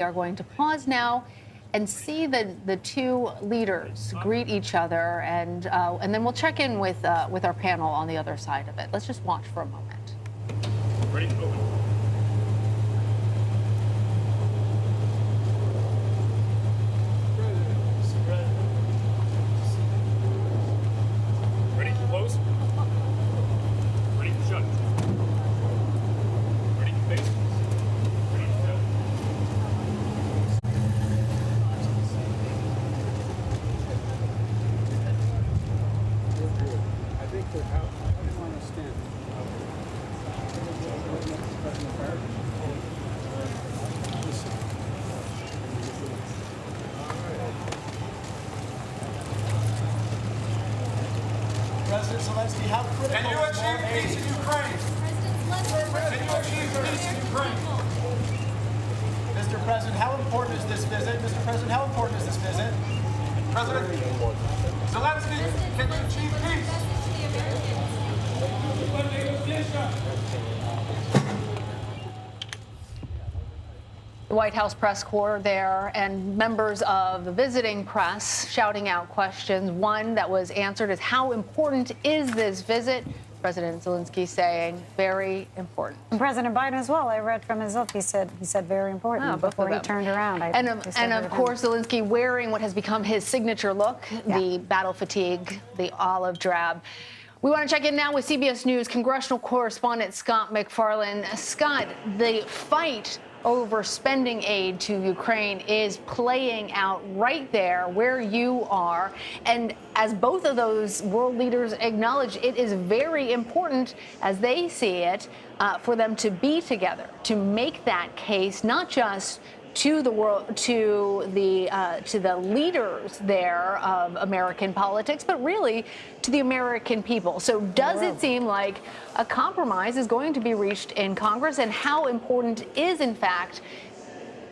are going to pause now and see the two leaders greet each other, and then we'll check in with our panel on the other side of it. Let's just watch for a moment. Ready? Open. Ready? Close. Ready? Shut. Ready? Face. Ready? Shut. I think that how do you understand? President Zelensky, how critical Can you achieve peace in Ukraine? Can you achieve peace in Ukraine? Mr. President, how important is this visit? Mr. President, how important is this visit? President Zelensky, can you achieve peace? The White House press corps there and members of the visiting press shouting out questions. One that was answered is, how important is this visit? President Zelensky saying very important. And President Biden as well. I read from his oath. He said very important before he turned around. And of course, Zelensky wearing what has become his signature look, the battle fatigue, the olive drab. We want to check in now with CBS News congressional correspondent Scott McFarland. Scott, the fight over spending aid to Ukraine is playing out right there where you are. And as both of those world leaders acknowledge, it is very important, as they see it, for them to be together, to make that case, not just to the world, to the leaders there of American politics, but really to the American people. So does it seem like a compromise is going to be reached in Congress? And how important is, in fact,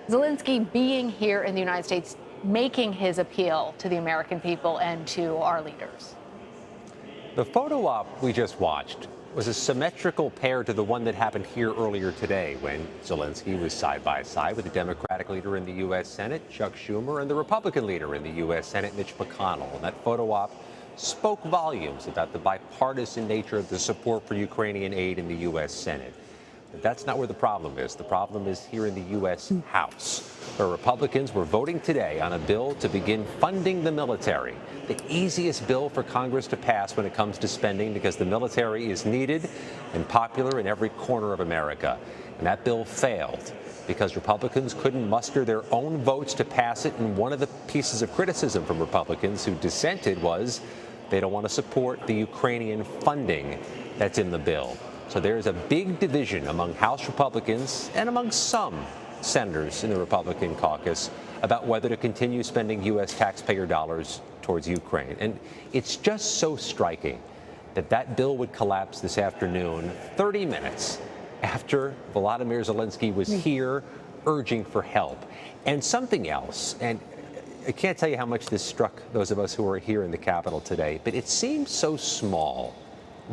Zelensky being here in the United States, making his appeal to the American people and to our leaders? The photo op we just watched was a symmetrical pair to the one that happened here earlier today when Zelensky was side by side with the Democratic leader in the U.S. Senate, Chuck Schumer, and the Republican leader in the U.S. Senate, Mitch McConnell. And that photo op spoke volumes about the bipartisan nature of the support for Ukrainian aid in the U.S. Senate. But that's not where the problem is. The problem is here in the U.S. House, where Republicans were voting today on a bill to begin funding the military, the easiest bill for Congress to pass when it comes to spending, because the military is needed and popular in every corner of America. And that bill failed because Republicans couldn't muster their own votes to pass it. And one of the pieces of criticism from Republicans who dissented was they don't want to support the Ukrainian funding that's in the bill. So there's a big division among House Republicans and among some senators in the Republican caucus about whether to continue spending U.S. taxpayer dollars towards Ukraine. And it's just so striking that that bill would collapse this afternoon, 30 minutes after Volodymyr Zelensky was here urging for help. And something else, and I can't tell you how much this struck those of us who were here in the Capitol today, but it seemed so small,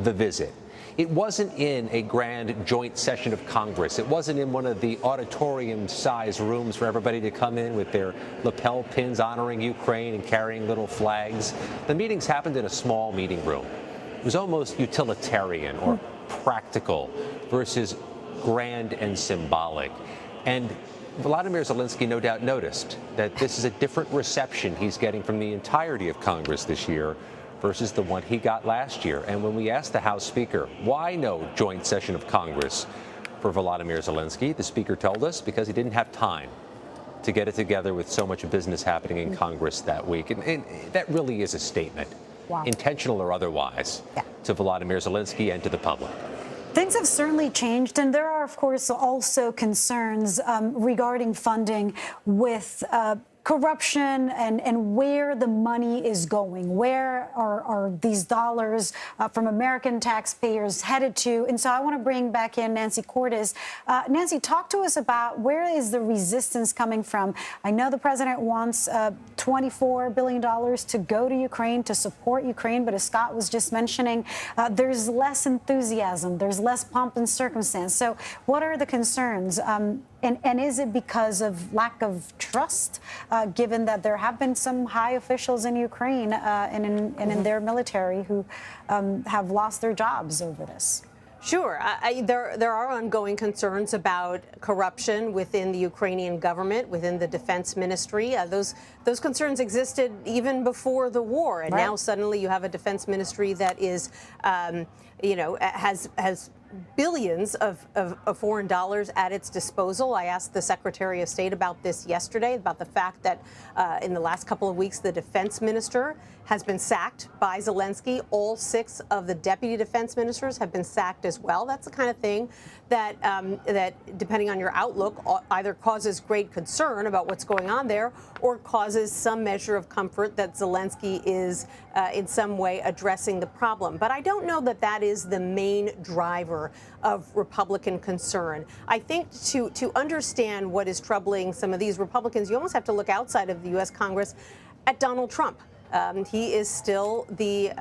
the visit. It wasn't in a grand joint session of Congress. It wasn't in one of the auditorium-sized rooms for everybody to come in with their lapel pins honoring Ukraine and carrying little flags. The meetings happened in a small meeting room. It was almost utilitarian or practical versus grand and symbolic. And Volodymyr Zelensky no doubt noticed that this is a different reception he's getting from the entirety of Congress this year versus the one he got last year. And when we asked the House Speaker, why no joint session of Congress for Volodymyr Zelensky, the Speaker told us because he didn't have time to get it together with so much business happening in Congress that week. And that really is a statement, intentional or otherwise, to Volodymyr Zelensky and to the public. Things have certainly changed, and there are, of course, also concerns regarding funding with corruption and where the money is going. Where are these dollars from American taxpayers headed to? And so I want to bring back in Nancy Cordes. Nancy, talk to us about where is the resistance coming from? I know the president wants $24 billion to go to Ukraine, to support Ukraine, but as Scott was just mentioning, there's less enthusiasm, there's less pomp and circumstance. So what are the concerns? And is it because of lack of trust, given that there have been some high officials in Ukraine and in their military who have lost their jobs over this? Sure. There are ongoing concerns about corruption within the Ukrainian government, within the defense ministry. Those concerns existed even before the war, and now suddenly you have a defense ministry that is, has billions of foreign dollars at its disposal. I asked the Secretary of State about this yesterday, about the fact that in the last couple of weeks, the defense minister has been sacked by Zelensky. All 6 of the deputy defense ministers have been sacked as well. That's the kind of thing that, depending on your outlook, either causes great concern about what's going on there or causes some measure of comfort that Zelensky is in some way addressing the problem. But I don't know that that is the main driver of Republican concern. I think to understand what is troubling some of these Republicans, you almost have to look outside of the U.S. Congress at Donald Trump. He is still the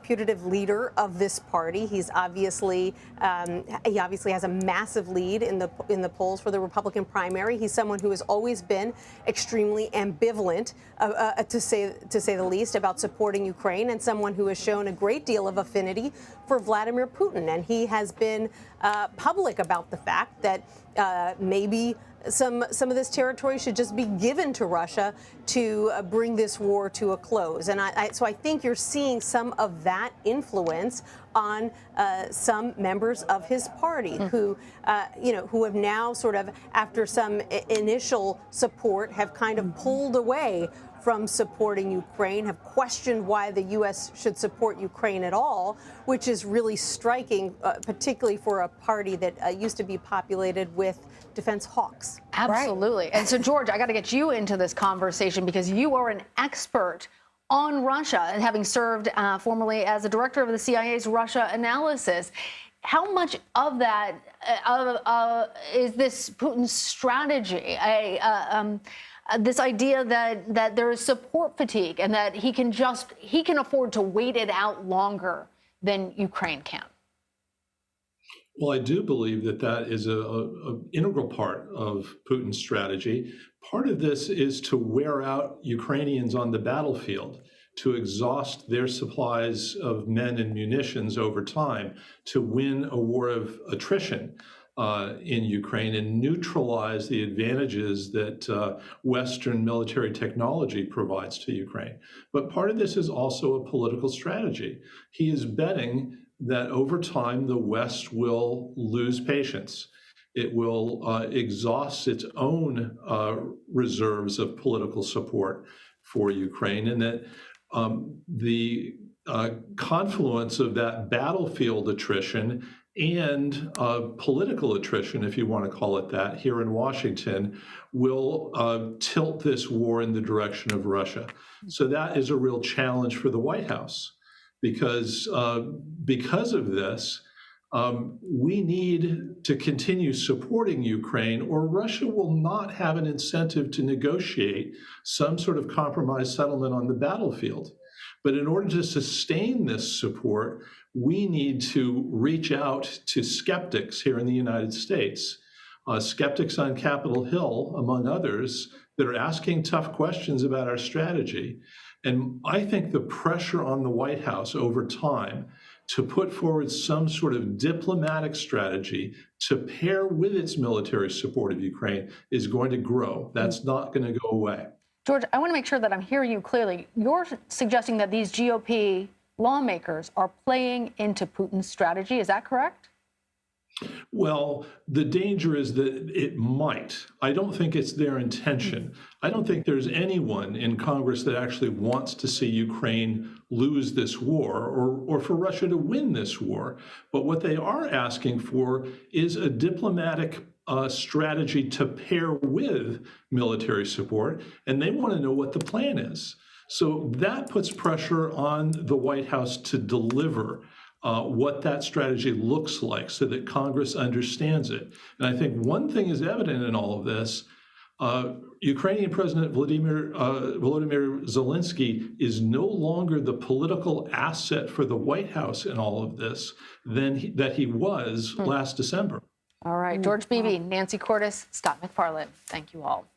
putative leader of this party. He obviously has a massive lead in the polls for the Republican primary. He's someone who has always been extremely ambivalent, to say the least, about supporting Ukraine, and someone who has shown a great deal of affinity for Vladimir Putin. And he has been public about the fact that maybe some of this territory should just be given to Russia to bring this war to a close. And so I think you're seeing some of that influence on some members of his party who have now sort of, after some initial support, have kind of pulled away from supporting Ukraine, have questioned why the U.S. should support Ukraine at all, which is really striking, particularly for a party that used to be populated with defense hawks. Absolutely. And so, George, I got to get you into this conversation because you are an expert on Russia and having served formerly as the director of the CIA's Russia analysis. How much of that is this Putin's strategy? This idea that there is support fatigue and that he can afford to wait it out longer than Ukraine can? Well, I do believe that is an integral part of Putin's strategy. Part of this is to wear out Ukrainians on the battlefield, to exhaust their supplies of men and munitions over time, to win a war of attrition in Ukraine and neutralize the advantages that Western military technology provides to Ukraine. But part of this is also a political strategy. He is betting that over time, the West will lose patience. It will exhaust its own reserves of political support for Ukraine, and that the confluence of that battlefield attrition and political attrition, if you want to call it that, here in Washington, will tilt this war in the direction of Russia. So that is a real challenge for the White House. Because of this, we need to continue supporting Ukraine, or Russia will not have an incentive to negotiate some sort of compromise settlement on the battlefield. But in order to sustain this support, we need to reach out to skeptics here in the United States, skeptics on Capitol Hill, among others, that are asking tough questions about our strategy. And I think the pressure on the White House over time to put forward some sort of diplomatic strategy to pair with its military support of Ukraine is going to grow. That's not going to go away. George, I want to make sure that I'm hearing you clearly. You're suggesting that these GOP lawmakers are playing into Putin's strategy. Is that correct? Well, the danger is that it might. I don't think it's their intention. I don't think there's anyone in Congress that actually wants to see Ukraine lose this war or for Russia to win this war. But what they are asking for is a diplomatic strategy to pair with military support, and they want to know what the plan is. So that puts pressure on the White House to deliver what that strategy looks like so that Congress understands it. And I think one thing is evident in all of this. Ukrainian President Volodymyr Zelenskyy is no longer the political asset for the White House in all of this that he was last December. All right, George Beebe, Nancy Cordes, Scott McFarland. Thank you all.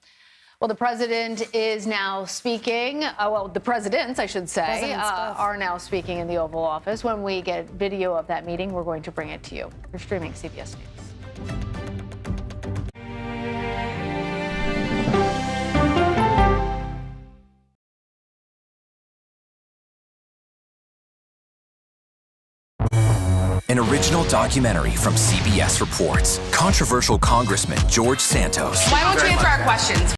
Well, the president is now speaking. The presidents, I should say, are now speaking in the Oval Office. When we get video of that meeting, we're going to bring it to you. You're streaming CBS News. An original documentary from CBS Reports. Controversial Congressman George Santos. Why won't you answer our questions?